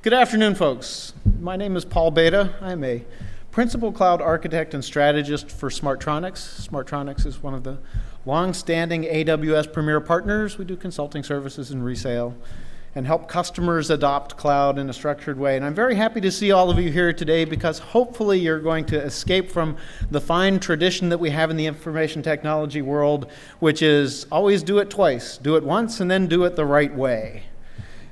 Good afternoon, folks. My name is Paul Beta. I'm a principal cloud architect and strategist for Smartronix. Smartronix is one of the long-standing AWS premier partners. We do consulting services and resale and help customers adopt cloud in a structured way. And I'm very happy to see all of you here today because hopefully you're going to escape from the fine tradition that we have in the information technology world, which is always do it twice. Do it once and then do it the right way.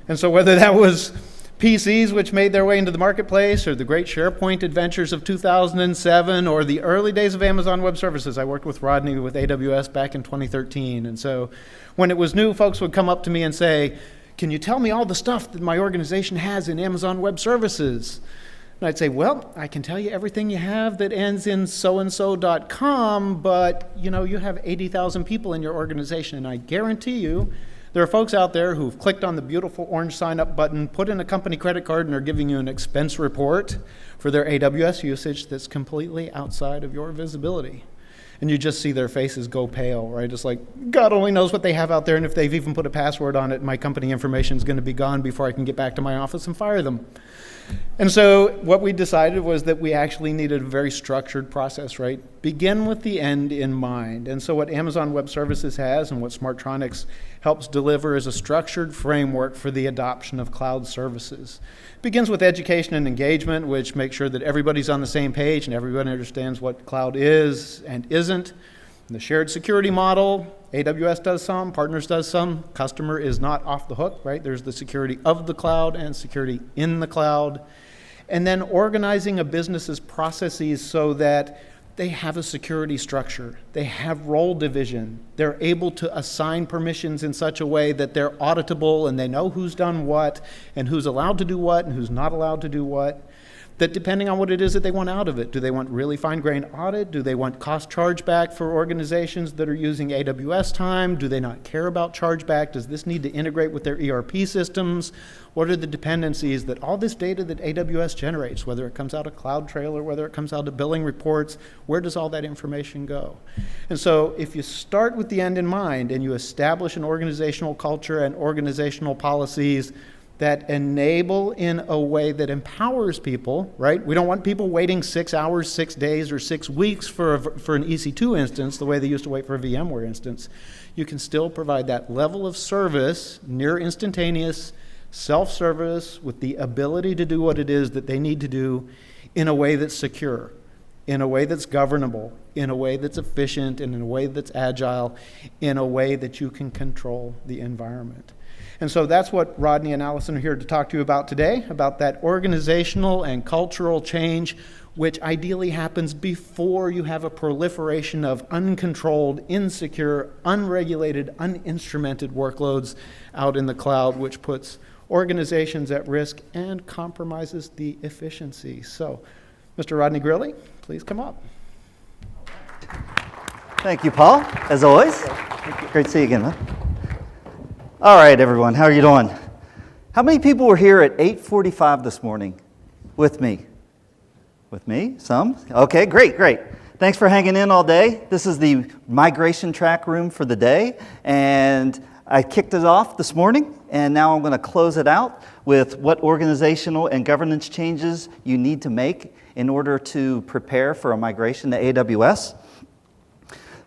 And so whether that was PCs which made their way into the marketplace, or the great SharePoint adventures of 2007, or the early days of Amazon Web Services. I worked with Rodney with AWS back in 2013. And so when it was new, folks would come up to me and say, can you tell me all the stuff that my organization has in Amazon Web Services? And I'd say, well, I can tell you everything you have that ends in so-and-so.com, but you have 80,000 people in your organization, and I guarantee you there are folks out there who've clicked on the beautiful orange sign-up button, put in a company credit card, and are giving you an expense report for their AWS usage that's completely outside of your visibility. And you just see their faces go pale, right? It's like, God only knows what they have out there, and if they've even put a password on it, my company information is going to be gone before I can get back to my office and fire them. And so what we decided was that we actually needed a very structured process, right? Begin with the end in mind. And so what Amazon Web Services has and what Smartronix helps deliver is a structured framework for the adoption of cloud services. It begins with education and engagement, which makes sure that everybody's on the same page and everybody understands what cloud is and isn't. The shared security model, AWS does some, partners does some. Customer is not off the hook, right? There's the security of the cloud and security in the cloud. And then organizing a business's processes so that they have a security structure. They have role division. They're able to assign permissions in such a way that they're auditable and they know who's done what and who's allowed to do what and who's not allowed to do what. That depending on what it is that they want out of it. Do they want really fine-grained audit? Do they want cost chargeback for organizations that are using AWS time? Do they not care about chargeback? Does this need to integrate with their ERP systems? What are the dependencies that all this data that AWS generates, whether it comes out of CloudTrail or whether it comes out of billing reports, where does all that information go? And so if you start with the end in mind and you establish an organizational culture and organizational policies that enable in a way that empowers people, right? We don't want people waiting 6 hours, 6 days, or 6 weeks for an EC2 instance the way they used to wait for a VMware instance. You can still provide that level of service, near instantaneous, self-service, with the ability to do what it is that they need to do in a way that's secure, in a way that's governable, in a way that's efficient, and in a way that's agile, in a way that you can control the environment. And so that's what Rodney and Allison are here to talk to you about today, about that organizational and cultural change, which ideally happens before you have a proliferation of uncontrolled, insecure, unregulated, uninstrumented workloads out in the cloud, which puts organizations at risk and compromises the efficiency. So, Mr. Rodney Grilly, please come up. Thank you, Paul, as always. Great to see you again, man. All right, everyone, how are you doing? How many people were here at 8:45 this morning with me? With me? Some? Okay, great. Thanks for hanging in all day. This is the migration track room for the day, and I kicked it off this morning, and now I'm going to close it out with what organizational and governance changes you need to make in order to prepare for a migration to AWS.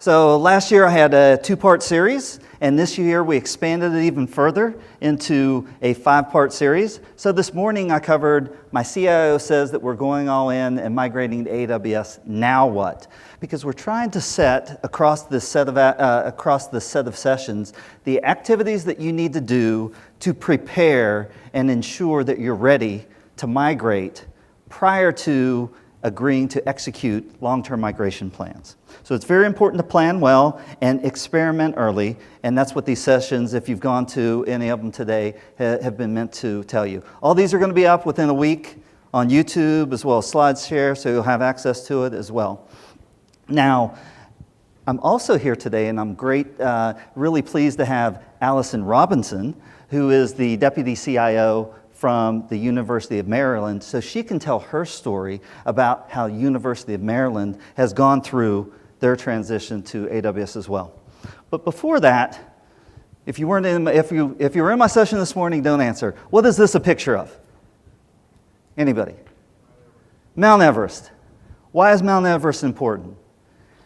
So last year I had a 2-part series, and this year we expanded it even further into a 5-part series. So this morning I covered my CIO says that we're going all in and migrating to AWS. Now what? Because we're trying to set across this set of sessions the activities that you need to do to prepare and ensure that you're ready to migrate prior to agreeing to execute long-term migration plans. So it's very important to plan well and experiment early, and that's what these sessions, if you've gone to any of them today, have been meant to tell you. All these are going to be up within a week on YouTube as well as SlideShare, so you'll have access to it as well. Now, I'm also here today, and I'm really pleased to have Allison Robinson, who is the Deputy CIO from the University of Maryland, so she can tell her story about how University of Maryland has gone through their transition to AWS as well. But before that, if you were in my session this morning, don't answer. What is this a picture of? Anybody? Mount Everest. Why is Mount Everest important?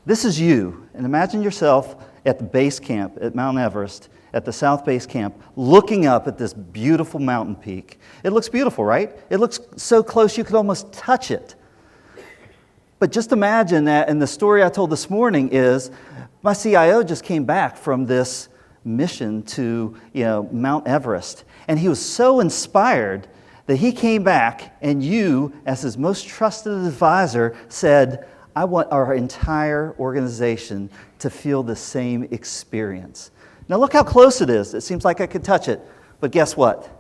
This is you, and imagine yourself at the base camp at Mount Everest, at the South Base Camp, looking up at this beautiful mountain peak. It looks beautiful, right? It looks so close you could almost touch it. But just imagine that, and the story I told this morning is, my CIO just came back from this mission to Mount Everest, and he was so inspired that he came back, and you, as his most trusted advisor, said, I want our entire organization to feel the same experience. Now look how close it is. It seems like I could touch it, but guess what?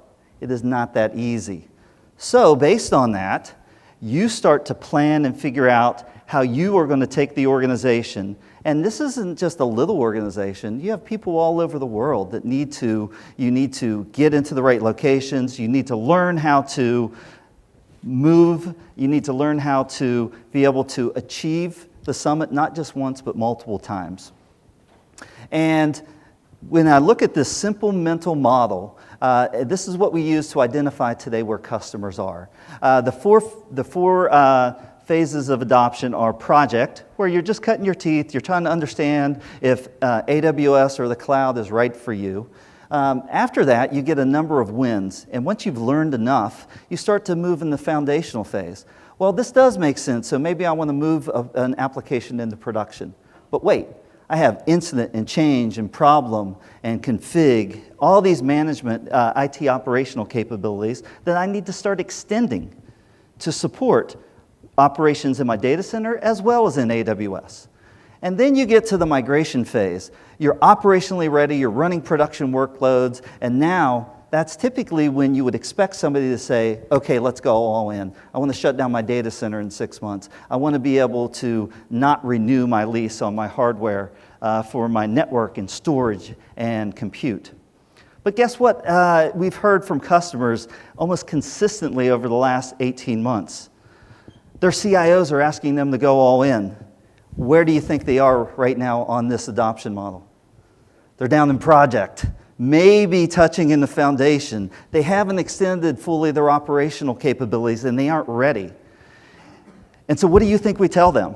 It is not that easy. So based on that, you start to plan and figure out how you are going to take the organization. And this isn't just a little organization. You have people all over the world that you need to get into the right locations. You need to learn how to move. You need to learn how to be able to achieve the summit, not just once, but multiple times. And when I look at this simple mental model, this is what we use to identify today where customers are. The four phases of adoption are project, where you're just cutting your teeth, you're trying to understand if AWS or the cloud is right for you. After that, you get a number of wins, and once you've learned enough, you start to move in the foundational phase. Well, this does make sense, so maybe I want to move an application into production. But wait, I have incident and change and problem and config, all these management IT operational capabilities that I need to start extending to support operations in my data center as well as in AWS. And then you get to the migration phase. You're operationally ready, you're running production workloads, and now that's typically when you would expect somebody to say, okay, let's go all in. I want to shut down my data center in 6 months. I want to be able to not renew my lease on my hardware for my network and storage and compute. But guess what? We've heard from customers almost consistently over the last 18 months. Their CIOs are asking them to go all in. Where do you think they are right now on this adoption model? They're down in project, maybe touching in the foundation. They haven't extended fully their operational capabilities and they aren't ready. And so what do you think we tell them?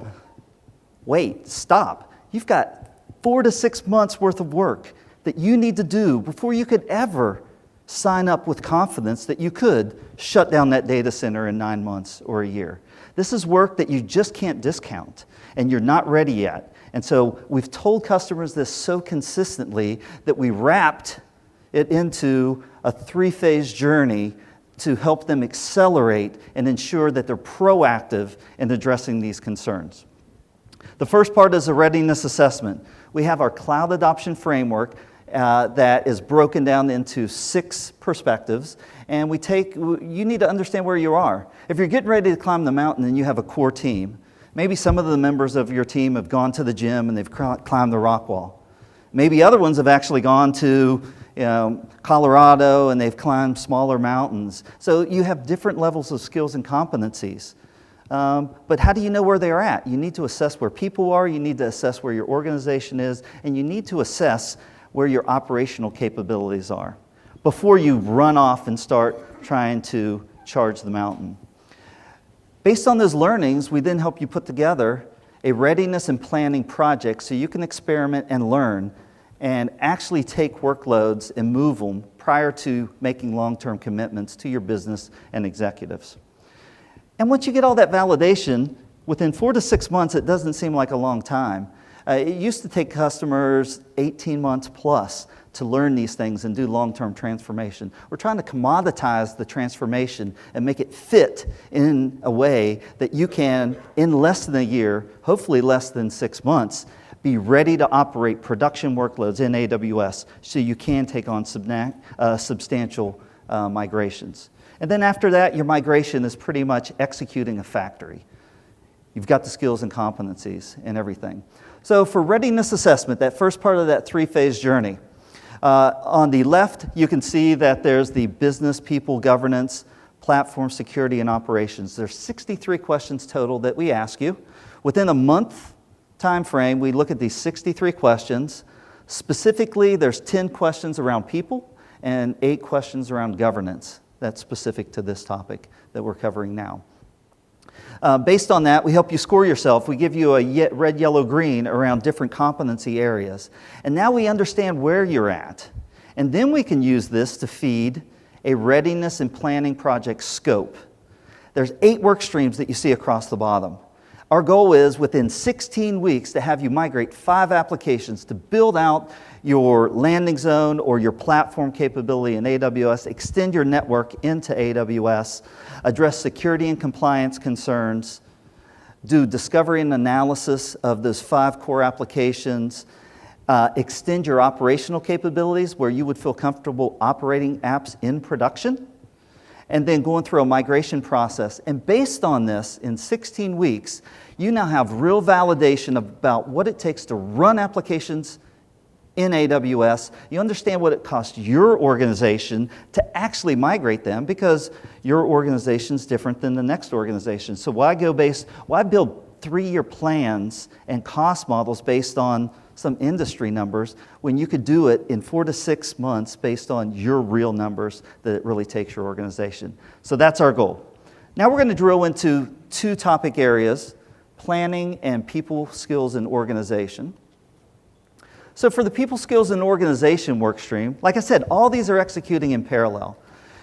Wait, stop. You've got 4 to 6 months worth of work that you need to do before you could ever sign up with confidence that you could shut down that data center in 9 months or a year. This is work that you just can't discount, and you're not ready yet. And so we've told customers this so consistently that we wrapped it into a 3-phase journey to help them accelerate and ensure that they're proactive in addressing these concerns. The first part is a readiness assessment. We have our cloud adoption framework that is broken down into 6 perspectives, and you need to understand where you are. If you're getting ready to climb the mountain and you have a core team, maybe some of the members of your team have gone to the gym and they've climbed the rock wall. Maybe other ones have actually gone to Colorado and they've climbed smaller mountains. So you have different levels of skills and competencies. But how do you know where they're at? You need to assess where people are, you need to assess where your organization is, and you need to assess where your operational capabilities are before you run off and start trying to charge the mountain. Based on those learnings, we then help you put together a readiness and planning project so you can experiment and learn and actually take workloads and move them prior to making long-term commitments to your business and executives. And once you get all that validation, within 4 to 6 months, it doesn't seem like a long time. It used to take customers 18 months plus to learn these things and do long-term transformation. We're trying to commoditize the transformation and make it fit in a way that you can, in less than a year, hopefully less than 6 months, be ready to operate production workloads in AWS so you can take on substantial migrations. And then after that, your migration is pretty much executing a factory. You've got the skills and competencies and everything. So for readiness assessment, that first part of that 3-phase journey, on the left, you can see that there's the business, people, governance, platform, security, and operations. There's 63 questions total that we ask you. Within a month time frame, we look at these 63 questions. Specifically, there's 10 questions around people and 8 questions around governance. that's specific to this topic that we're covering now. Based on that, we help you score yourself. We give you a red, yellow, green around different competency areas. And now we understand where you're at. And then we can use this to feed a readiness and planning project scope. There's 8 work streams that you see across the bottom. Our goal is within 16 weeks to have you migrate 5 applications to build out your landing zone or your platform capability in AWS, extend your network into AWS, address security and compliance concerns, do discovery and analysis of those 5 core applications, extend your operational capabilities where you would feel comfortable operating apps in production, and then going through a migration process. And based on this, in 16 weeks, you now have real validation about what it takes to run applications in AWS. You understand what it costs your organization to actually migrate them, because your organization is different than the next organization. So why build 3-year plans and cost models based on some industry numbers when you could do it in 4 to 6 months based on your real numbers that it really takes your organization? So that's our goal. Now we're going to drill into 2 topic areas, planning and people skills and organization. So for the people skills and organization work stream, like I said, all these are executing in parallel.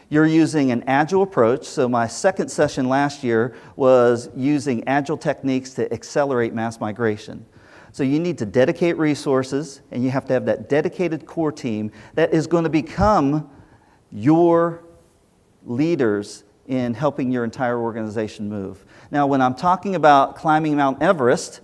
You're using an agile approach. So my second session last year was using agile techniques to accelerate mass migration. So you need to dedicate resources, and you have to have that dedicated core team that is going to become your leaders in helping your entire organization move. Now, when I'm talking about climbing Mount Everest,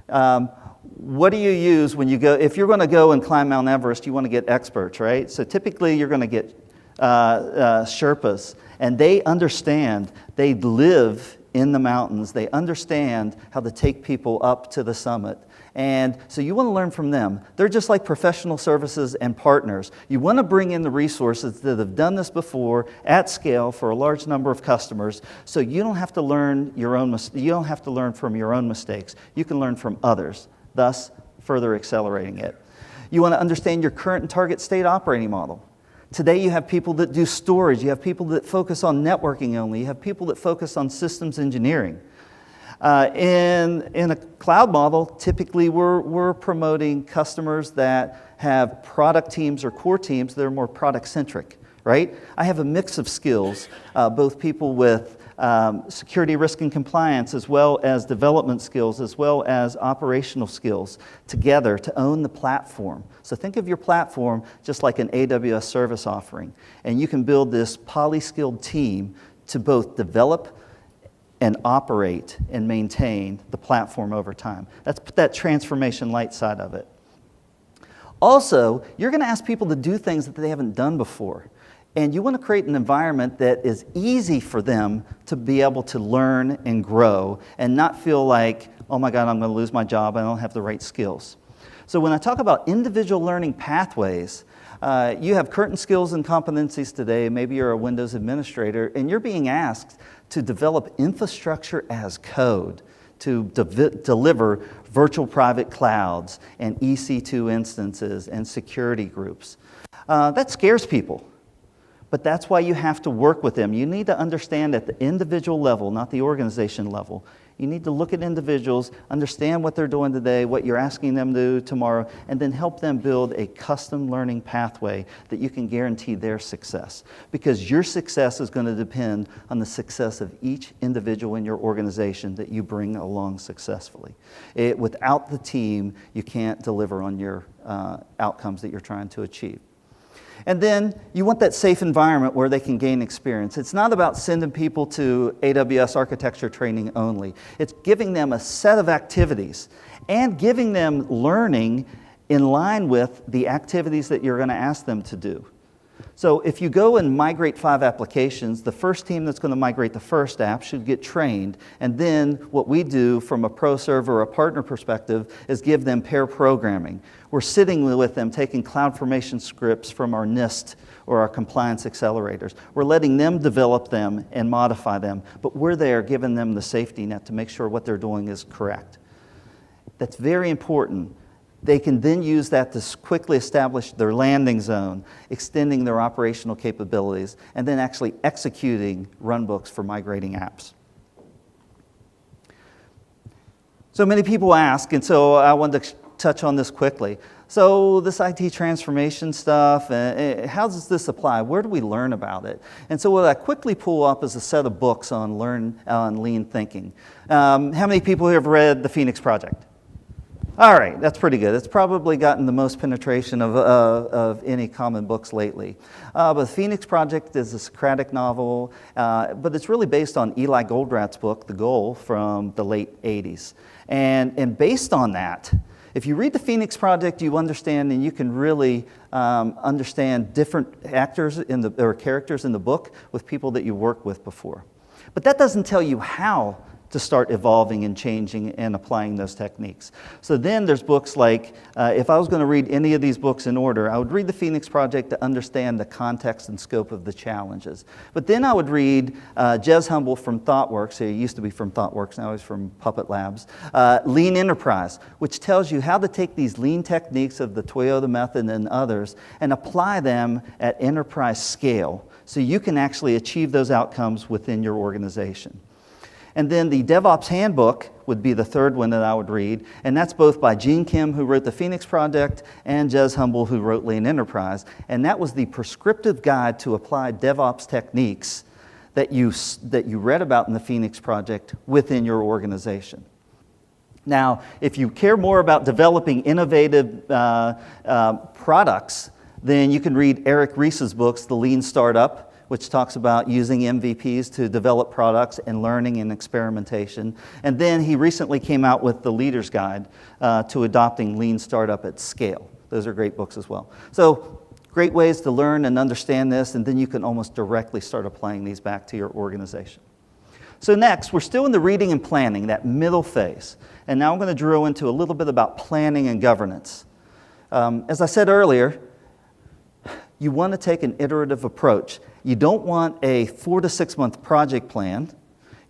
what do you use when you go? If you're going to go and climb Mount Everest, you want to get experts, right? So typically you're going to get Sherpas, and they understand, they live in the mountains, they understand how to take people up to the summit. And so you want to learn from them. They're just like professional services and partners. You want to bring in the resources that have done this before at scale for a large number of customers, so you don't have to learn from your own mistakes. You can learn from others, thus further accelerating it. You want to understand your current and target state operating model. Today you have people that do storage, you have people that focus on networking only, you have people that focus on systems engineering. In a cloud model, typically we're promoting customers that have product teams or core teams that are more product-centric, right? I have a mix of skills, both people with security, risk, and compliance, as well as development skills, as well as operational skills, together to own the platform. So think of your platform just like an AWS service offering, and you can build this poly-skilled team to both develop and operate and maintain the platform over time. That's that transformation light side of it. Also, you're going to ask people to do things that they haven't done before. And you want to create an environment that is easy for them to be able to learn and grow and not feel like, oh my God, I'm going to lose my job, I don't have the right skills. So when I talk about individual learning pathways, you have current skills and competencies today. Maybe you're a Windows administrator, and you're being asked to develop infrastructure as code, to deliver virtual private clouds and EC2 instances and security groups. That scares people, but that's why you have to work with them. You need to understand at the individual level, not the organization level. You need to look at individuals, understand what they're doing today, what you're asking them to do tomorrow, and then help them build a custom learning pathway that you can guarantee their success. Because your success is going to depend on the success of each individual in your organization that you bring along successfully. Without the team, you can't deliver on your outcomes that you're trying to achieve. And then you want that safe environment where they can gain experience. It's not about sending people to AWS architecture training only. It's giving them a set of activities and giving them learning in line with the activities that you're going to ask them to do. So if you go and migrate 5 applications, the first team that's going to migrate the first app should get trained. And then what we do from a pro server or a partner perspective is give them pair programming. We're sitting with them, taking CloudFormation scripts from our NIST or our compliance accelerators. We're letting them develop them and modify them, but we're there giving them the safety net to make sure what they're doing is correct. That's very important. They can then use that to quickly establish their landing zone, extending their operational capabilities, and then actually executing runbooks for migrating apps. So many people ask, and so I wanted to touch on this quickly. So this IT transformation stuff, how does this apply? Where do we learn about it? And so what I quickly pull up is a set of books on lean thinking. How many people here have read The Phoenix Project? All right, that's pretty good. It's probably gotten the most penetration of any common books lately. But The Phoenix Project is a Socratic novel, but it's really based on Eli Goldratt's book, The Goal, from the late 80s. And based on that, if you read The Phoenix Project, you understand, and you can really understand different actors or characters in the book with people that you worked with before. But that doesn't tell you how to start evolving and changing and applying those techniques. So then there's books like, if I was going to read any of these books in order, I would read The Phoenix Project to understand the context and scope of the challenges. But then I would read Jez Humble from ThoughtWorks, he used to be from ThoughtWorks, now he's from Puppet Labs, Lean Enterprise, which tells you how to take these lean techniques of the Toyota method and others and apply them at enterprise scale so you can actually achieve those outcomes within your organization. And then the DevOps Handbook would be the third one that I would read, and that's both by Gene Kim, who wrote The Phoenix Project, and Jez Humble, who wrote Lean Enterprise. And that was the prescriptive guide to apply DevOps techniques that you read about in The Phoenix Project within your organization. Now, if you care more about developing innovative products, then you can read Eric Ries's books, The Lean Startup, which talks about using MVPs to develop products and learning and experimentation. And then he recently came out with The Leader's Guide to Adopting Lean Startup at Scale. Those are great books as well. So great ways to learn and understand this, and then you can almost directly start applying these back to your organization. So next, we're still in the reading and planning, that middle phase. And now I'm going to drill into a little bit about planning and governance. As I said earlier, you want to take an iterative approach. You don't want a 4 to 6 month project plan.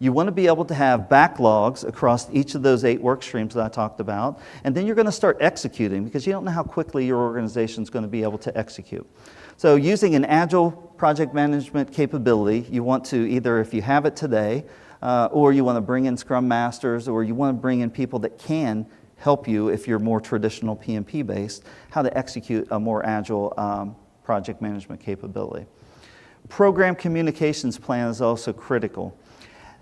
You want to be able to have backlogs across each of those 8 work streams that I talked about. And then you're going to start executing because you don't know how quickly your organization is going to be able to execute. So using an agile project management capability, you want to either, if you have it today, or you want to bring in Scrum Masters, or you want to bring in people that can help you, if you're more traditional PMP based, how to execute a more agile project management capability. Program communications plan is also critical.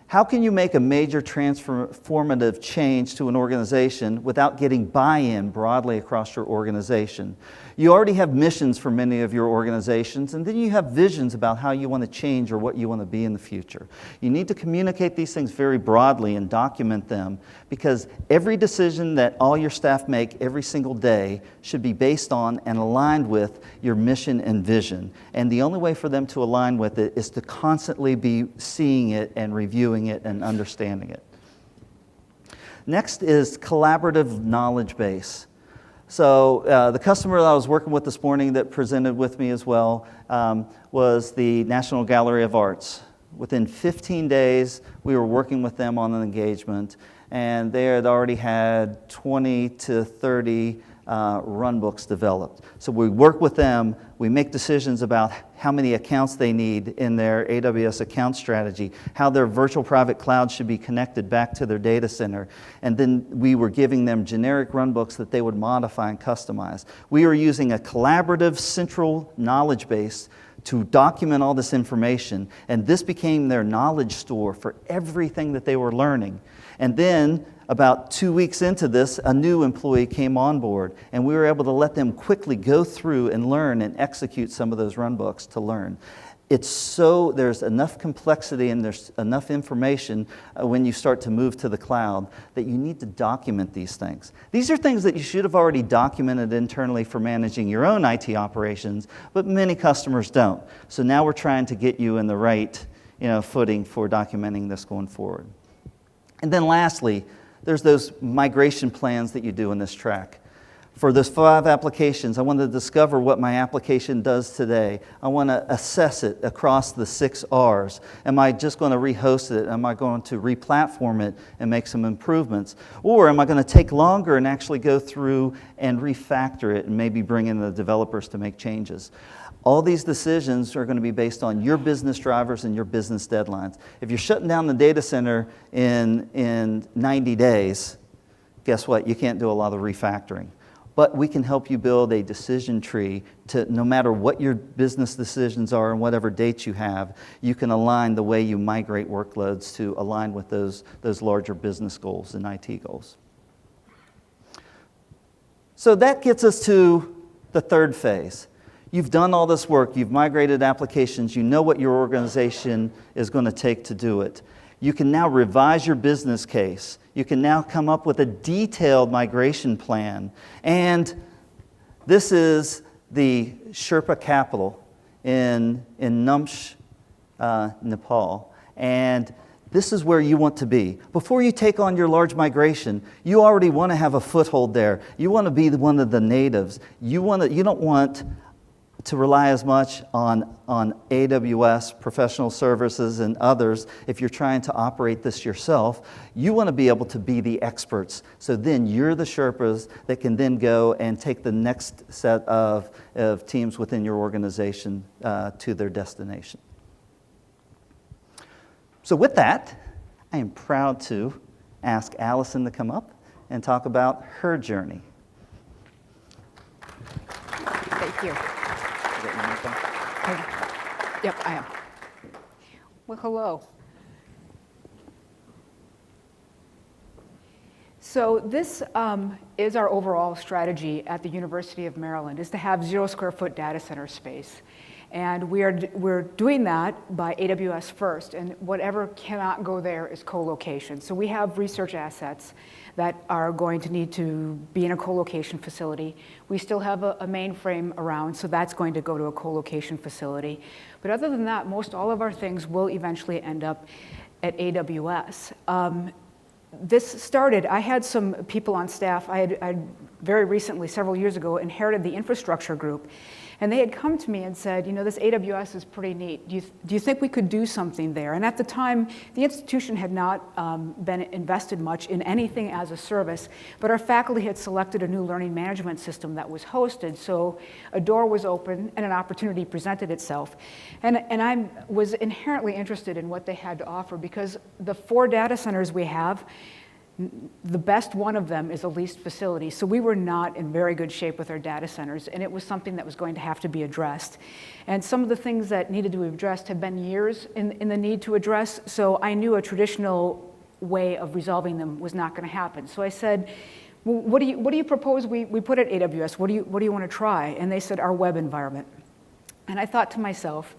How can you make a major transformative change to an organization without getting buy-in broadly across your organization? You already have missions for many of your organizations, and then you have visions about how you want to change or what you want to be in the future. You need to communicate these things very broadly and document them, because every decision that all your staff make every single day should be based on and aligned with your mission and vision. And the only way for them to align with it is to constantly be seeing it and reviewing it and understanding it. Next is collaborative knowledge base. So the customer that I was working with this morning that presented with me as well was the National Gallery of Arts. Within 15 days, we were working with them on an engagement, and they had already had 20 to 30 run books developed. So we work with them, we make decisions about how many accounts they need in their AWS account strategy, how their virtual private cloud should be connected back to their data center, and then we were giving them generic run books that they would modify and customize. We were using a collaborative central knowledge base to document all this information, and this became their knowledge store for everything that they were learning. And then about 2 weeks into this, a new employee came on board, and we were able to let them quickly go through and learn and execute some of those run books to learn. There's enough complexity and there's enough information when you start to move to the cloud that you need to document these things. These are things that you should have already documented internally for managing your own IT operations, but many customers don't. So now we're trying to get you in the right footing for documenting this going forward. And then lastly, there's those migration plans that you do in this track. For those 5 applications, I want to discover what my application does today. I want to assess it across the 6 R's. Am I just going to rehost it? Am I going to re-platform it and make some improvements? Or am I going to take longer and actually go through and refactor it and maybe bring in the developers to make changes? All these decisions are going to be based on your business drivers and your business deadlines. If you're shutting down the data center in 90 days, guess what? You can't do a lot of refactoring. But we can help you build a decision tree to, no matter what your business decisions are and whatever dates you have, you can align the way you migrate workloads to align with those larger business goals and IT goals. So that gets us to the 3rd phase. You've done all this work, you've migrated applications, you know what your organization is going to take to do it. You can now revise your business case. You can now come up with a detailed migration plan. And this is the Sherpa capital in Namche, Nepal. And this is where you want to be. Before you take on your large migration, you already want to have a foothold there. You want to be one of the natives. You don't want to rely as much on AWS, professional services, and others if you're trying to operate this yourself. You want to be able to be the experts. So then you're the Sherpas that can then go and take the next set of teams within your organization to their destination. So with that, I am proud to ask Allison to come up and talk about her journey. Thank you. Yep, I am. Well, hello. So this is our overall strategy at the University of Maryland, is to have 0 square foot data center space. And we're doing that by AWS first, and whatever cannot go there is co-location. So we have research assets that are going to need to be in a co-location facility. We still have a mainframe around, so that's going to go to a co-location facility. But other than that, most all of our things will eventually end up at AWS. This started, I had some people on staff, I had very recently, several years ago, inherited the infrastructure group. And they had come to me and said, you know, this AWS is pretty neat. Do you think we could do something there? And at the time, the institution had not been invested much in anything as a service, but our faculty had selected a new learning management system that was hosted. So a door was open and an opportunity presented itself. And I was inherently interested in what they had to offer, because the 4 data centers we have, the best one of them is a leased facility. So we were not in very good shape with our data centers, and it was something that was going to have to be addressed. And some of the things that needed to be addressed have been years in the need to address, so I knew a traditional way of resolving them was not going to happen. So I said, well, what do you propose we put at AWS? What do you want to try? And they said, our web environment. And I thought to myself,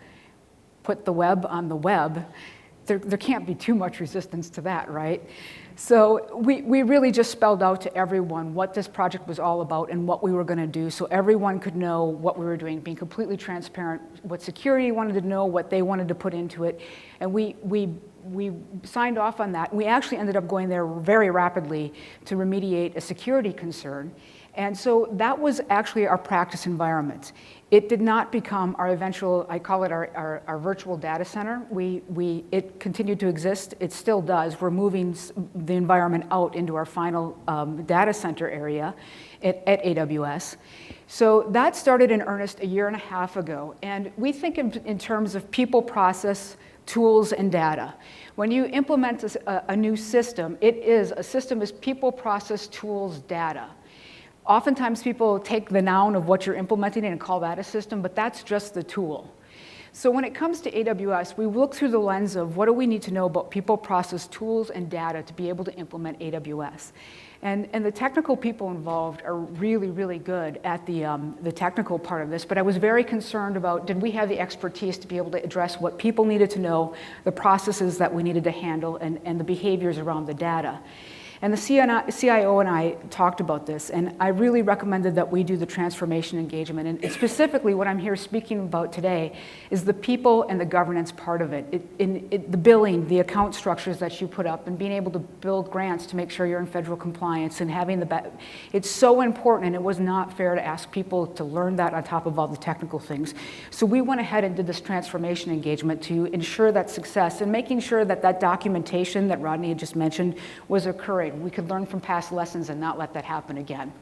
put the web on the web. There can't be too much resistance to that, right? So we really just spelled out to everyone what this project was all about and what we were going to do, so everyone could know what we were doing, being completely transparent, what security wanted to know, what they wanted to put into it. And we signed off on that. We actually ended up going there very rapidly to remediate a security concern. And so that was actually our practice environment. It did not become our eventual, I call it our virtual data center. It continued to exist. It still does. We're moving the environment out into our final data center area at AWS. So that started in earnest 1.5 years ago. And we think in terms of people, process, tools, and data. When you implement a new system, a system is people, process, tools, data. Oftentimes people take the noun of what you're implementing and call that a system, but that's just the tool. So when it comes to AWS, we look through the lens of what do we need to know about people, process, tools, and data to be able to implement AWS. And the technical people involved are really, really good at the technical part of this, but I was very concerned about, did we have the expertise to be able to address what people needed to know, the processes that we needed to handle, and the behaviors around the data. And the CIO and I talked about this, and I really recommended that we do the transformation engagement. And specifically, what I'm here speaking about today is the people and the governance part of it. The billing, the account structures that you put up, and being able to build grants to make sure you're in federal compliance, and having it's so important, and it was not fair to ask people to learn that on top of all the technical things. So we went ahead and did this transformation engagement to ensure that success, and making sure that that documentation that Rodney had just mentioned was occurring. We could learn from past lessons and not let that happen again.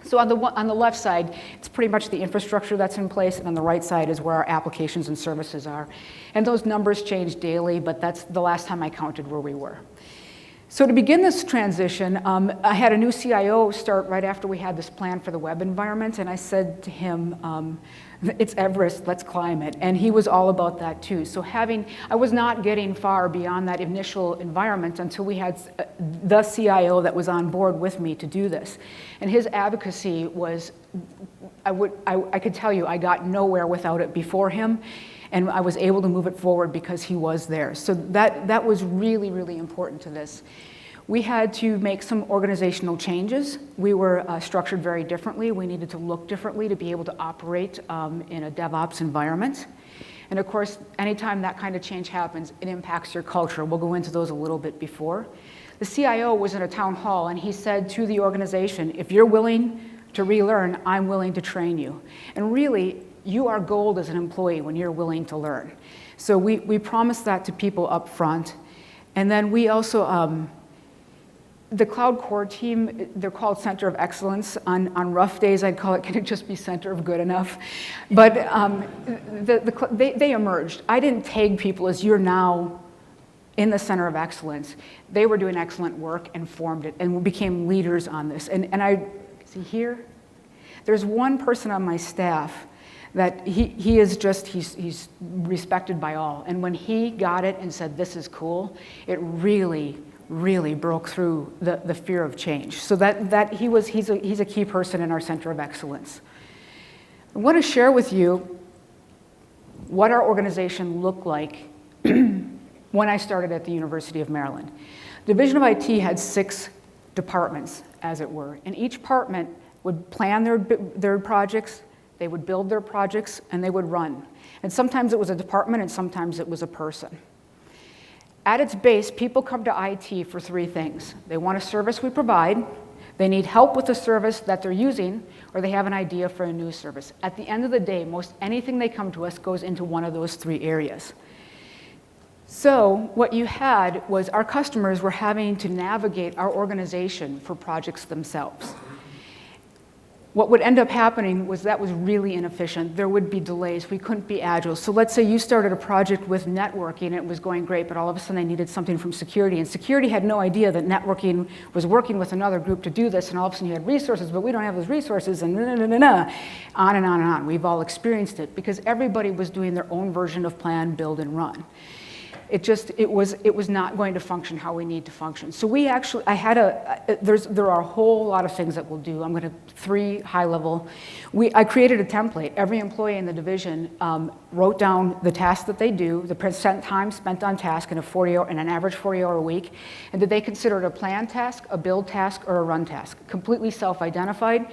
So on the left side, it's pretty much the infrastructure that's in place, and on the right side is where our applications and services are. And those numbers change daily, but that's the last time I counted where we were. So to begin this transition, I had a new CIO start right after we had this plan for the web environment, and I said to him, it's Everest, let's climb it. And he was all about that too. So I was not getting far beyond that initial environment until we had the CIO that was on board with me to do this. And his advocacy was, I could tell you, I got nowhere without it before him. And I was able to move it forward because he was there. So that was really, really important to this. We had to make some organizational changes. We were structured very differently. We needed to look differently to be able to operate in a DevOps environment. And of course, anytime that kind of change happens, it impacts your culture. We'll go into those a little bit before. The CIO was in a town hall, and he said to the organization, if you're willing to relearn, I'm willing to train you. And really, you are gold as an employee when you're willing to learn. So we promised that to people up front. And then we also, the Cloud Core team, they're called Center of Excellence. On rough days, I'd call it, can it just be Center of Good Enough? But they emerged. I didn't tag people as you're now in the Center of Excellence. They were doing excellent work and formed it and became leaders on this. And I, see here? There's one person on my staff that he's respected by all. And when he got it and said, this is cool, it really, really broke through the fear of change. So he's a key person in our Center of Excellence. I want to share with you what our organization looked like when I started at the University of Maryland. Division of IT had 6 departments, as it were, and each department would plan their projects, they would build their projects, and they would run. And sometimes it was a department, and sometimes it was a person. At its base, people come to IT for 3 things. They want a service we provide, they need help with the service that they're using, or they have an idea for a new service. At the end of the day, most anything they come to us goes into one of those 3 areas. So what you had was our customers were having to navigate our organization for projects themselves. What would end up happening was that was really inefficient. There would be delays. We couldn't be agile. So let's say you started a project with networking and it was going great, but all of a sudden they needed something from security, and security had no idea that networking was working with another group to do this, and all of a sudden you had resources, but we don't have those resources, and on and on and on. We've all experienced it because everybody was doing their own version of plan, build, and run. It was not going to function how we need to function. So we actually, there are a whole lot of things that we'll do. I'm going to 3 high level. I created a template. Every employee in the division wrote down the tasks that they do, the percent time spent on task in an average 40-hour week, and did they consider it a plan task, a build task, or a run task? Completely self-identified.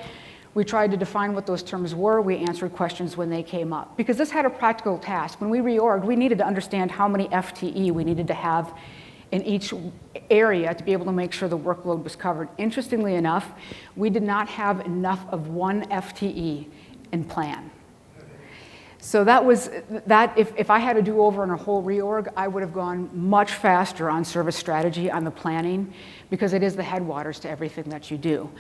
We tried to define what those terms were. We answered questions when they came up. Because this had a practical task. When we reorged, we needed to understand how many FTE we needed to have in each area to be able to make sure the workload was covered. Interestingly enough, we did not have enough of 1 FTE in plan. So if I had to do over on a whole reorg, I would have gone much faster on service strategy, on the planning, because it is the headwaters to everything that you do.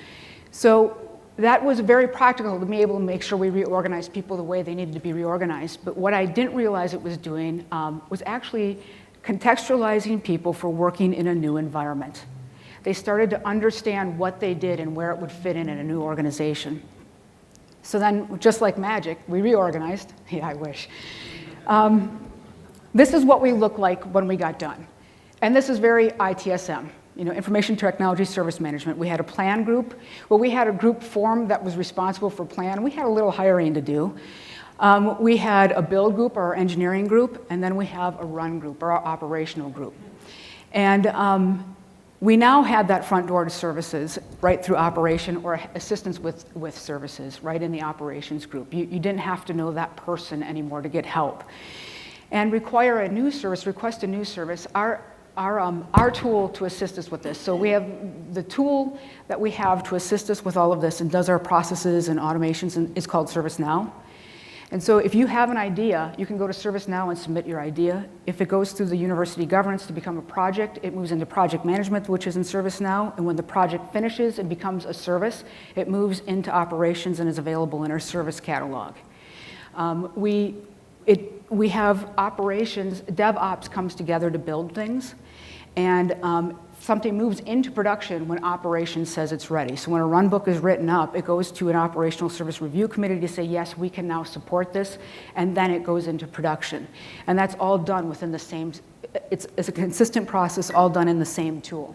So that was very practical to be able to make sure we reorganized people the way they needed to be reorganized. But what I didn't realize it was doing was actually contextualizing people for working in a new environment. They started to understand what they did and where it would fit in a new organization. So then, just like magic, we reorganized. Yeah, I wish. This is what we looked like when we got done. And this is very ITSM. Information Technology Service Management. We had a plan group. Well, we had a group form that was responsible for plan. We had a little hiring to do. We had a build group, or our engineering group, and then we have a run group, or our operational group. And We now had that front door to services right through operation or assistance with services right in the operations group. You didn't have to know that person anymore to get help. And request a new service, our tool to assist us with this. So we have the tool that we have to assist us with all of this and does our processes and automations is called ServiceNow. And so if you have an idea, you can go to ServiceNow and submit your idea. If it goes through the university governance to become a project, it moves into project management, which is in ServiceNow. And when the project finishes and becomes a service, it moves into operations and is available in our service catalog. We have operations, DevOps comes together to build things. And something moves into production when operations says it's ready. So when a run book is written up, it goes to an operational service review committee to say, yes, we can now support this, and then it goes into production. And that's all done within the same, it's a consistent process, all done in the same tool.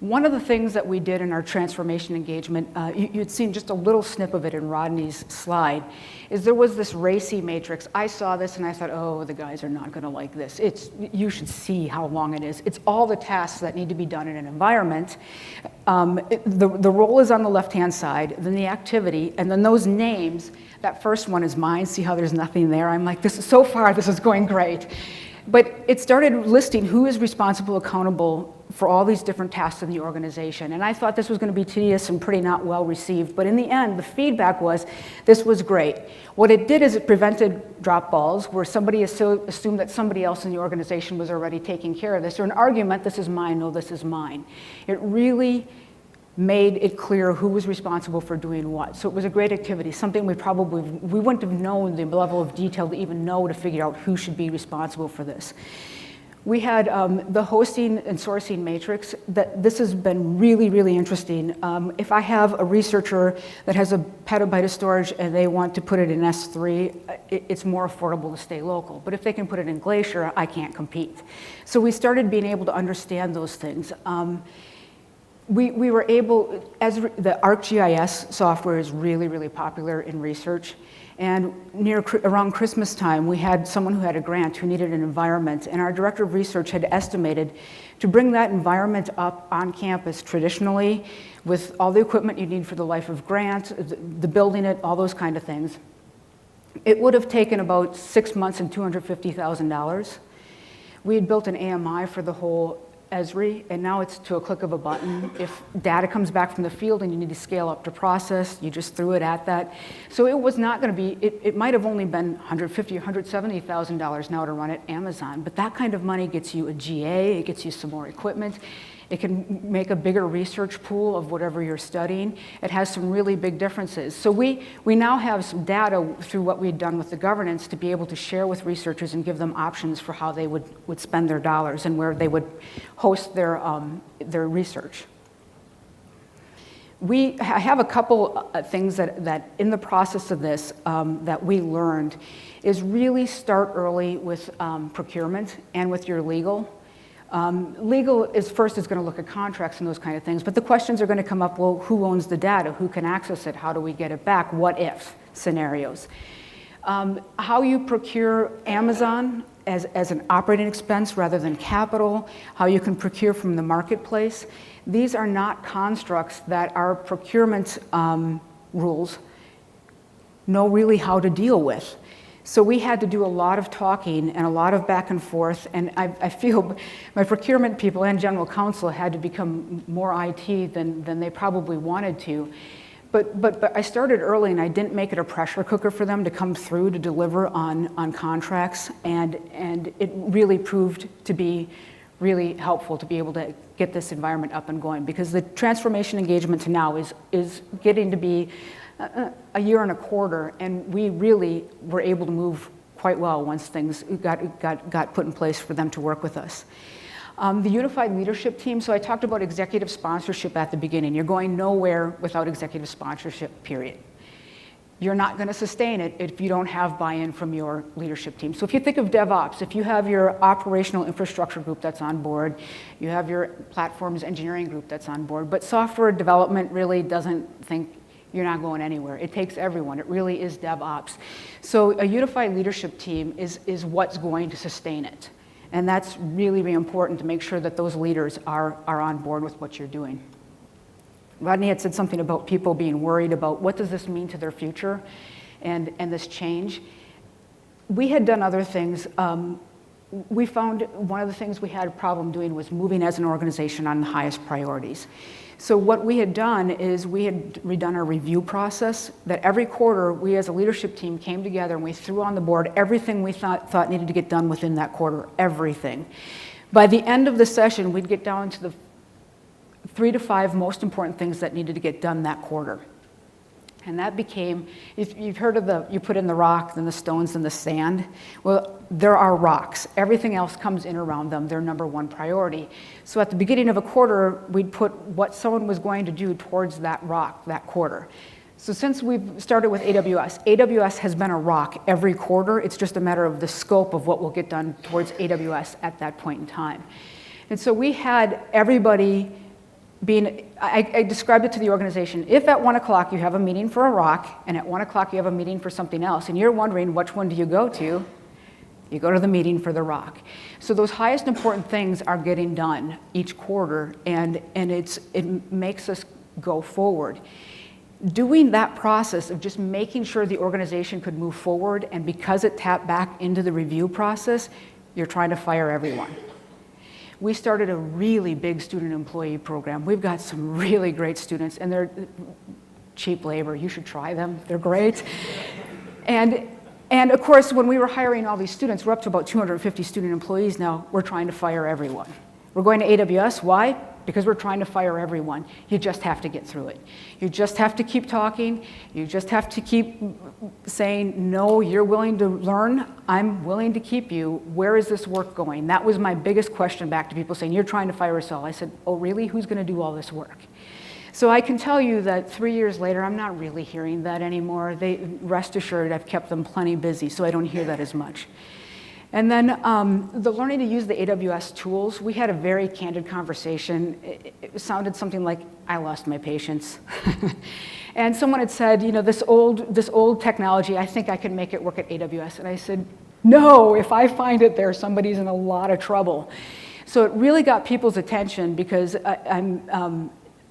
One of the things that we did in our transformation engagement, you'd seen just a little snip of it in Rodney's slide, is there was this RACI Matrix. I saw this and I thought, oh, the guys are not gonna like this. You should see how long it is. It's all the tasks that need to be done in an environment. The role is on the left-hand side, then the activity, and then those names. That first one is mine. See how there's nothing there? I'm like, so far, this is going great. But it started listing who is responsible, accountable for all these different tasks in the organization. And I thought this was going to be tedious and pretty not well received. But in the end, the feedback was, this was great. What it did is it prevented drop balls where somebody assumed that somebody else in the organization was already taking care of this, or an argument, this is mine, no, this is mine. It really made it clear who was responsible for doing what. So it was a great activity, something we wouldn't have known the level of detail to even know to figure out who should be responsible for this. We had the hosting and sourcing matrix. This has been really, really interesting. If I have a researcher that has a petabyte of storage and they want to put it in S3, it's more affordable to stay local. But if they can put it in Glacier, I can't compete. So we started being able to understand those things. We were able, as the ArcGIS software is really, really popular in research, and around Christmas time, we had someone who had a grant who needed an environment, and our director of research had estimated to bring that environment up on campus traditionally with all the equipment you need for the life of grant, the building it, all those kind of things. It would have taken about 6 months and $250,000. We had built an AMI for the whole Esri, and now it's to a click of a button. If data comes back from the field and you need to scale up to process, you just threw it at that. So it was not going to be, it might have only been $150,000 or $170,000 now to run at Amazon, but that kind of money gets you a GA, it gets you some more equipment. It can make a bigger research pool of whatever you're studying. It has some really big differences. So we now have some data through what we've done with the governance to be able to share with researchers and give them options for how they would spend their dollars and where they would host their research. I have a couple things that in the process of this that we learned is really start early with procurement and with your legal. Legal is going to look at contracts and those kind of things, but the questions are going to come up, well, who owns the data? Who can access it? How do we get it back? What if scenarios? How you procure Amazon as an operating expense rather than capital, how you can procure from the marketplace. These are not constructs that our procurement rules know really how to deal with. So we had to do a lot of talking and a lot of back and forth, and I feel my procurement people and general counsel had to become more IT than they probably wanted to. But I started early, and I didn't make it a pressure cooker for them to come through to deliver on contracts, and it really proved to be really helpful to be able to get this environment up and going, because the transformation engagement to now is getting to be a year and a quarter, and we really were able to move quite well once things got put in place for them to work with us. The unified leadership team, so I talked about executive sponsorship at the beginning. You're going nowhere without executive sponsorship, period. You're not going to sustain it if you don't have buy-in from your leadership team. So if you think of DevOps, if you have your operational infrastructure group that's on board, you have your platforms engineering group that's on board, but software development really doesn't think you're not going anywhere. It takes everyone. It really is DevOps. So a unified leadership team is what's going to sustain it. And that's really, really important to make sure that those leaders are on board with what you're doing. Rodney had said something about people being worried about what does this mean to their future and this change. We had done other things. We found one of the things we had a problem doing was moving as an organization on the highest priorities. So what we had done is we had redone our review process, that every quarter we as a leadership team came together and we threw on the board everything we thought needed to get done within that quarter, everything. By the end of the session, we'd get down to the 3 to 5 most important things that needed to get done that quarter. And that became, if you've heard of you put in the rock, then the stones, then the sand. Well, there are rocks. Everything else comes in around them. They're number one priority. So at the beginning of a quarter, we'd put what someone was going to do towards that rock, that quarter. So since we've started with AWS has been a rock every quarter. It's just a matter of the scope of what will get done towards AWS at that point in time. And so we had everybody I described it to the organization. If at 1 o'clock you have a meeting for a rock, and at 1 o'clock you have a meeting for something else, and you're wondering which one do you go to, you go to the meeting for the rock. So those highest important things are getting done each quarter, and it makes us go forward. Doing that process of just making sure the organization could move forward, and because it tapped back into the review process, you're trying to fire everyone. We started a really big student employee program. We've got some really great students, and they're cheap labor. You should try them. They're great. And of course, when we were hiring all these students, we're up to about 250 student employees now. We're trying to fire everyone. We're going to AWS. Why? Because we're trying to fire everyone. You just have to get through it. You just have to keep talking. You just have to keep saying, no, you're willing to learn. I'm willing to keep you. Where is this work going? That was my biggest question back to people saying, you're trying to fire us all. I said, oh, really? Who's going to do all this work? So I can tell you that 3 years later, I'm not really hearing that anymore. Rest assured, I've kept them plenty busy, so I don't hear that as much. And then the learning to use the AWS tools, we had a very candid conversation. It sounded something like, I lost my patience. And someone had said, this old technology, I think I can make it work at AWS. And I said, no, if I find it there, somebody's in a lot of trouble. So it really got people's attention because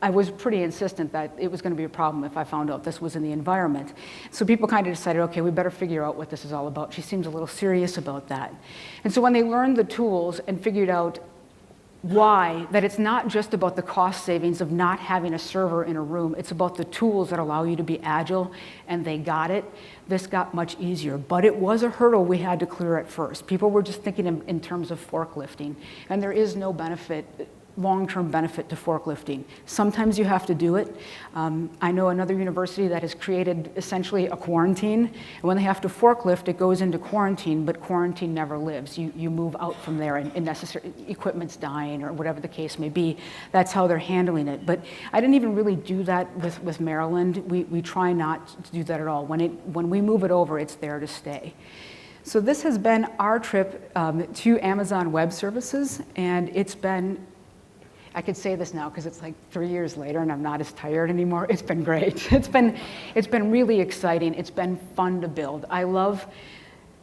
I was pretty insistent that it was going to be a problem if I found out this was in the environment. So people kind of decided, okay, we better figure out what this is all about. She seems a little serious about that. And so when they learned the tools and figured out why, that it's not just about the cost savings of not having a server in a room, it's about the tools that allow you to be agile, and they got it, this got much easier. But it was a hurdle we had to clear at first. People were just thinking in terms of forklifting, and there is no long-term benefit to forklifting. Sometimes you have to do it. I know another university that has created essentially a quarantine, and when they have to forklift, it goes into quarantine, but quarantine never lives. You move out from there, and necessary equipment's dying, or whatever the case may be. That's how they're handling it. But I didn't even really do that with Maryland. We try not to do that at all. When we move it over, it's there to stay. So this has been our trip to Amazon Web Services, and it's been, I could say this now because it's like 3 years later and I'm not as tired anymore. It's been great. It's been really exciting. It's been fun to build. I love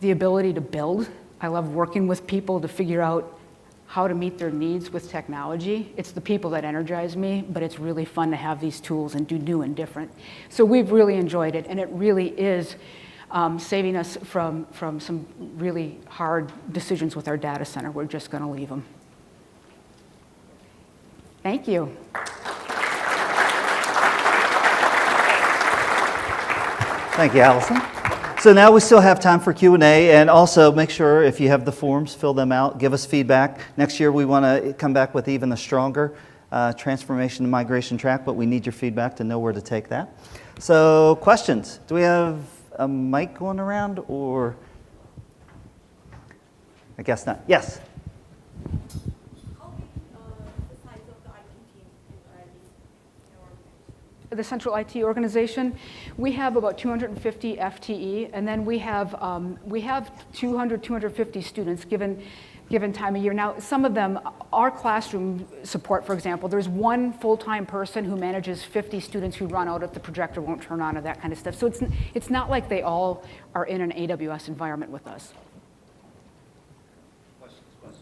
the ability to build. I love working with people to figure out how to meet their needs with technology. It's the people that energize me, but it's really fun to have these tools and do new and different. So we've really enjoyed it, and it really is saving us from some really hard decisions with our data center. We're just going to leave them. Thank you. Thank you, Allison. So now we still have time for Q&A, and also make sure if you have the forms, fill them out, give us feedback. Next year we want to come back with even a stronger transformation and migration track, but we need your feedback to know where to take that. So questions? Do we have a mic going around, or? I guess not. Yes? The central IT organization, we have about 250 FTE, and then we have 200, 250 students given time of year. Now, some of them, our classroom support, for example, there's one full-time person who manages 50 students who run out if the projector won't turn on, or that kind of stuff. So it's not like they all are in an AWS environment with us. Questions?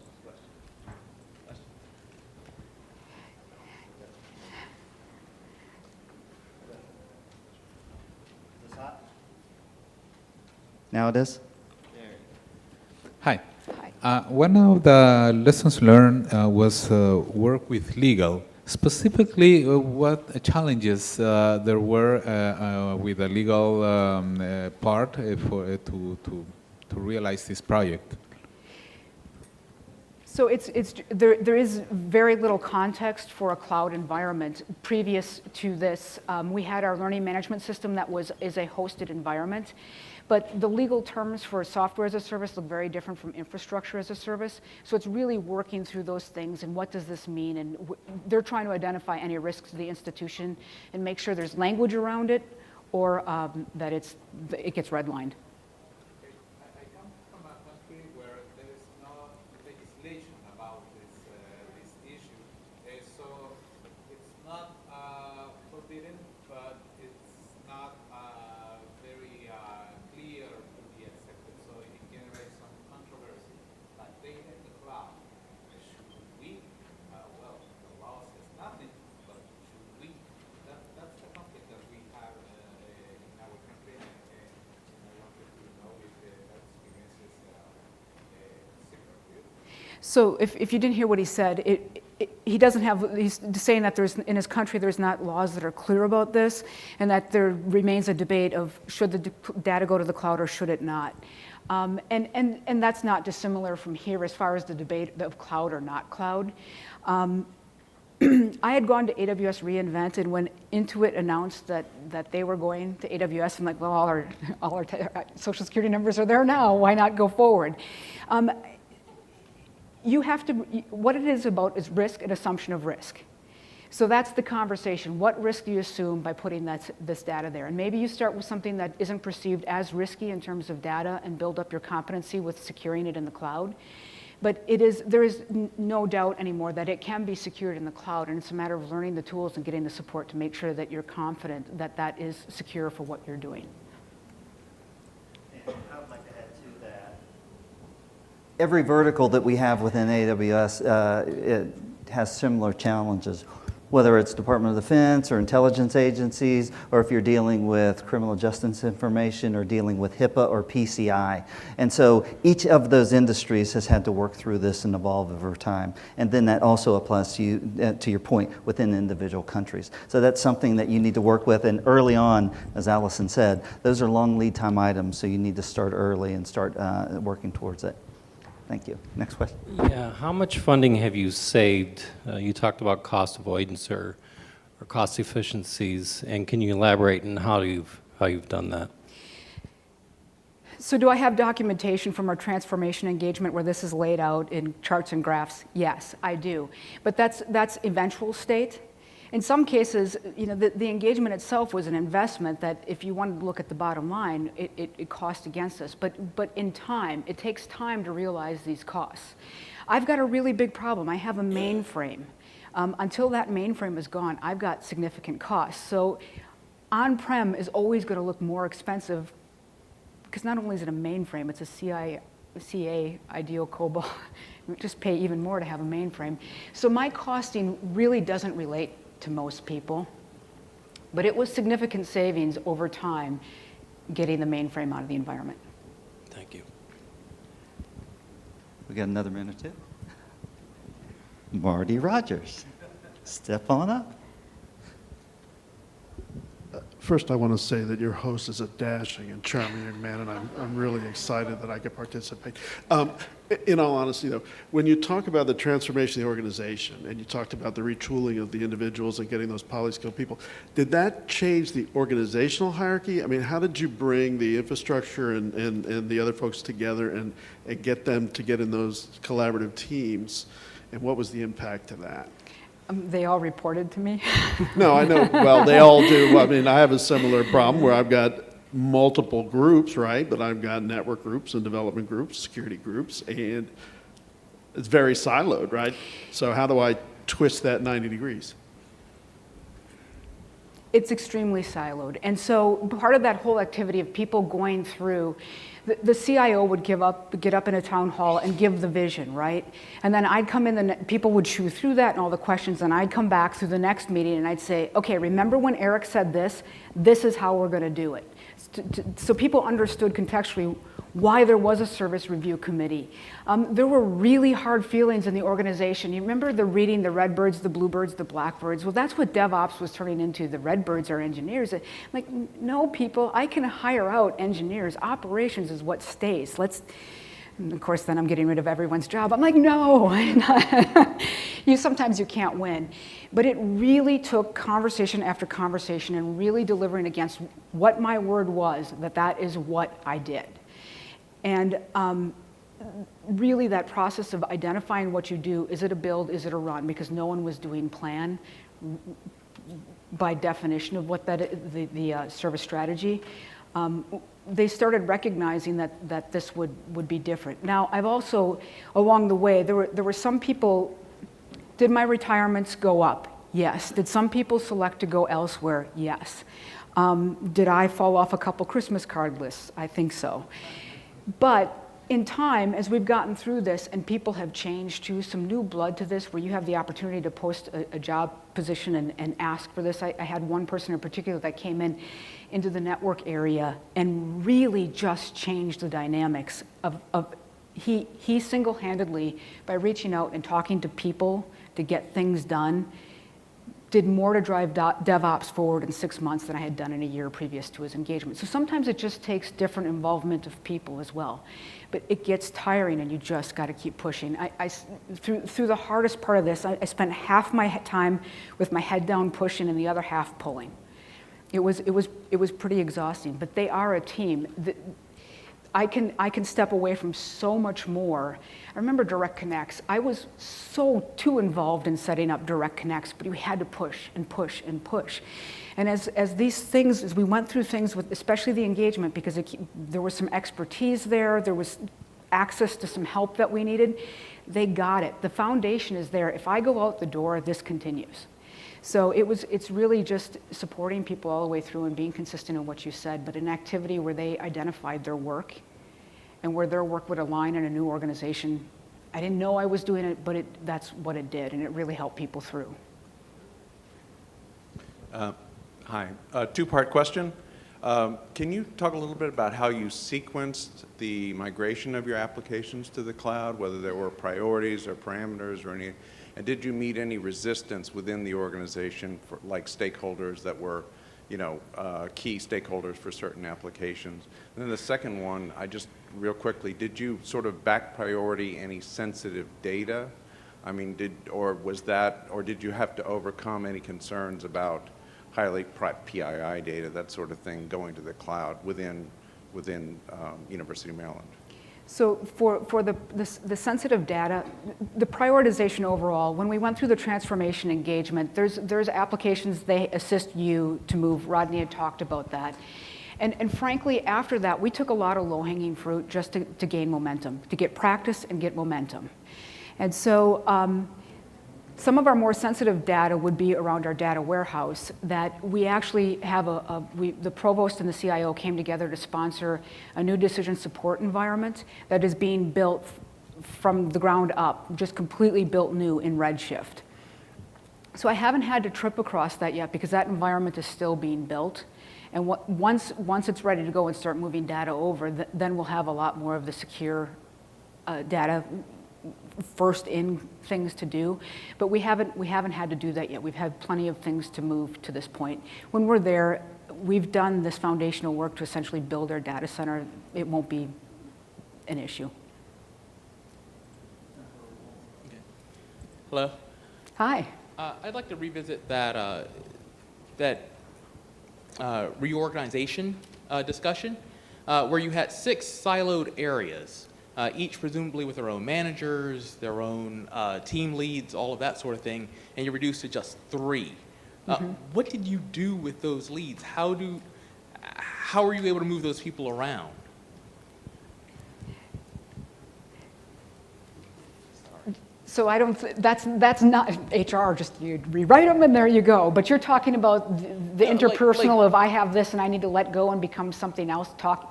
Now it is? Hi. Hi. One of the lessons learned was work with legal. Specifically, what challenges there were with the legal part to realize this project? So there is very little context for a cloud environment. Previous to this, we had our learning management system that is a hosted environment, but the legal terms for software as a service look very different from infrastructure as a service. So it's really working through those things and what does this mean, and they're trying to identify any risks to the institution and make sure there's language around it or that it gets redlined. I come from a country where there is no legislation about this issue, so it's not forbidden, but it's not very clear to be accepted. So it can raise some controversy. Like data in the cloud, should we? Well, the law says nothing, but should we? That's the conflict that we have in our country, and I wanted to know if that experience is similar to you. So if you didn't hear what he said, he doesn't have, he's saying that there's, in his country, there's not laws that are clear about this, and that there remains a debate of should the data go to the cloud or should it not. And that's not dissimilar from here as far as the debate of cloud or not cloud. I had gone to AWS reInvent, and when Intuit announced that they were going to AWS, I'm like, well, all our social security numbers are there now. Why not go forward? You have to, what it is about is risk and assumption of risk. So that's the conversation. What risk do you assume by putting this data there? And maybe you start with something that isn't perceived as risky in terms of data and build up your competency with securing it in the cloud. But there is no doubt anymore that it can be secured in the cloud, and it's a matter of learning the tools and getting the support to make sure that you're confident that that is secure for what you're doing. And I would like to add to that. Every vertical that we have within AWS it has similar challenges, whether it's Department of Defense or intelligence agencies, or if you're dealing with criminal justice information or dealing with HIPAA or PCI. And so each of those industries has had to work through this and evolve over time. And then that also applies to you, to your point, within individual countries. So that's something that you need to work with. And early on, as Allison said, those are long lead time items, so you need to start early and start working towards it. Thank you. Next question. Yeah, how much funding have you saved? You talked about cost avoidance or cost efficiencies, and can you elaborate on how you've done that? So do I have documentation from our transformation engagement where this is laid out in charts and graphs? Yes, I do. But that's eventual state. In some cases, you know, the engagement itself was an investment that if you wanted to look at the bottom line, it cost against us. But in time, it takes time to realize these costs. I've got a really big problem. I have a mainframe. Until that mainframe is gone, I've got significant costs. So on-prem is always going to look more expensive because not only is it a mainframe, it's a CA ideal COBOL. You just pay even more to have a mainframe. So my costing really doesn't relate to most people, but it was significant savings over time getting the mainframe out of the environment. Thank you. We got another minute or two. Marty Rogers, step on up. First, I want to say that your host is a dashing and charming young man, and I'm really excited that I could participate. In all honesty, though, when you talk about the transformation of the organization, and you talked about the retooling of the individuals and getting those poly-skilled people, did that change the organizational hierarchy? I mean, how did you bring the infrastructure and the other folks together and get them to get in those collaborative teams, and what was the impact of that? They all reported to me. No, I know. Well, they all do. I mean, I have a similar problem where I've got multiple groups, right? But I've got network groups and development groups, security groups, and it's very siloed, right? So how do I twist that 90 degrees? It's extremely siloed. And so part of that whole activity of people going through, the CIO would get up in a town hall and give the vision, right? And then I'd come in, and people would chew through that and all the questions, and I'd come back through the next meeting and I'd say, okay, remember when Eric said this? This is how we're going to do it. so people understood contextually why there was a service review committee. There were really hard feelings in the organization. You remember the reading the redbirds, the bluebirds, the blackbirds? Well, that's what DevOps was turning into. The redbirds are engineers. Like, no, people, I can hire out engineers. Operations is what stays. And of course, then I'm getting rid of everyone's job. I'm like, no. Sometimes you can't win. But it really took conversation after conversation and really delivering against what my word was, that is what I did. And really that process of identifying what you do, is it a build, is it a run? Because no one was doing plan by definition of what the service strategy. They started recognizing that this would be different. Now, I've also, along the way, there were some people, did my retirements go up? Yes. Did some people select to go elsewhere? Yes. Did I fall off a couple Christmas card lists? I think so. But in time, as we've gotten through this and people have changed to some new blood to this, where you have the opportunity to post a job position and ask for this. I had one person in particular that came into the network area and really just changed the dynamics of he single-handedly, by reaching out and talking to people to get things done, did more to drive DevOps forward in 6 months than I had done in a year previous to his engagement. So sometimes it just takes different involvement of people as well. But it gets tiring and you just got to keep pushing. Through the hardest part of this, I spent half my time with my head down pushing and the other half pulling. It was pretty exhausting, but they are a team. I can step away from so much more. I remember Direct Connects. I was so too involved in setting up Direct Connects, but we had to push and push and push. And as we went through things with, especially the engagement, because there was some expertise there was access to some help that we needed, they got it. The foundation is there. If I go out the door, this continues. So it's really just supporting people all the way through and being consistent in what you said, but an activity where they identified their work and where their work would align in a new organization. I didn't know I was doing it, but that's what it did, and it really helped people through. Hi, two-part question. Can you talk a little bit about how you sequenced the migration of your applications to the cloud, whether there were priorities or parameters or any? And did you meet any resistance within the organization for like stakeholders that were, key stakeholders for certain applications? And then the second one, real quickly, did you sort of back priority any sensitive data? I mean, did you have to overcome any concerns about highly PII data, that sort of thing, going to the cloud within University of Maryland? So for the sensitive data, the prioritization overall, when we went through the transformation engagement, there's applications they assist you to move. Rodney had talked about that. And frankly, after that, we took a lot of low-hanging fruit just to gain momentum, to get practice and get momentum. And so some of our more sensitive data would be around our data warehouse, that we actually have the provost and the CIO came together to sponsor a new decision support environment that is being built from the ground up, just completely built new in Redshift. So I haven't had to trip across that yet because that environment is still being built. And once it's ready to go and start moving data over, then we'll have a lot more of the secure data first in things to do, but we haven't had to do that yet. We've had plenty of things to move to this point. When we're there, we've done this foundational work to essentially build our data center. It won't be an issue. Okay. Hello. Hi. I'd like to revisit that reorganization discussion, where you had 6 siloed areas. Each presumably with their own managers, their own team leads, all of that sort of thing, and you're reduced to just 3. What did you do with those leads? How are you able to move those people around? So that's not HR, just you rewrite them and there you go. But you're talking about the interpersonal of I have this and I need to let go and become something else,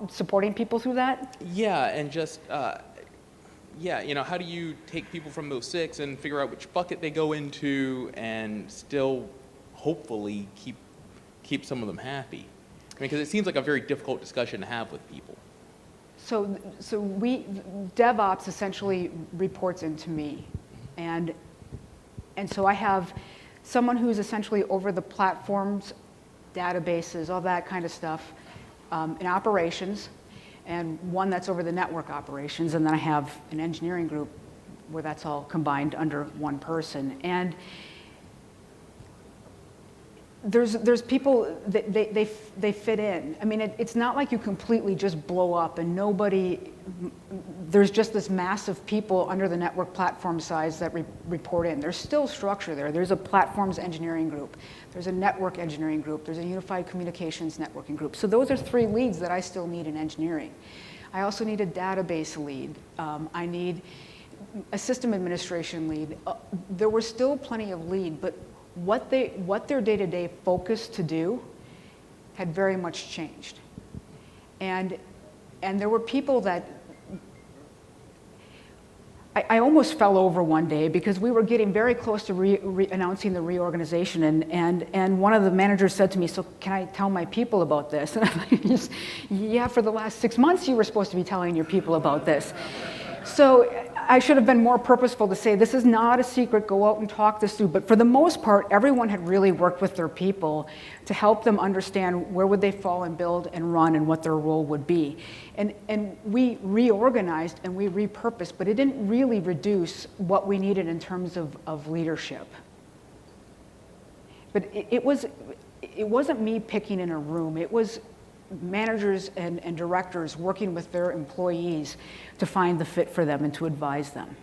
supporting people through that? Yeah, and just, how do you take people from those 6 and figure out which bucket they go into and still hopefully keep some of them happy? because it seems like a very difficult discussion to have with people. So DevOps essentially reports into me. And so I have someone who's essentially over the platforms, databases, all that kind of stuff, in operations, and one that's over the network operations, and then I have an engineering group where that's all combined under one person. And there's people that they fit in. I mean, it's not like you completely just blow up and there's just this mass of people under the network platform size that report in. There's still structure there. There's a platforms engineering group. There's a network engineering group. There's a unified communications networking group. So those are 3 leads that I still need in engineering. I also need a database lead. I need a system administration lead. There were still plenty of lead, but what their day-to-day focus to do had very much changed. And there were people that I almost fell over one day because we were getting very close to announcing the reorganization, and one of the managers said to me, "So can I tell my people about this?" And I'm like, "Yeah, for the last 6 months you were supposed to be telling your people about this." So I should have been more purposeful to say, this is not a secret, go out and talk this through. But for the most part, everyone had really worked with their people to help them understand where would they fall and build and run and what their role would be. And we reorganized and we repurposed, but it didn't really reduce what we needed in terms of leadership. But it wasn't me picking in a room. It was managers and directors working with their employees to find the fit for them and to advise them.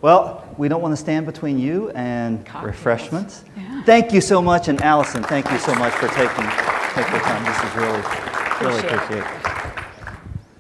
Well, we don't want to stand between you and Cocktails. refreshments. Yeah. Thank you so much, and Allison, thank you so much for taking the time. This is really Appreciate it. appreciate it.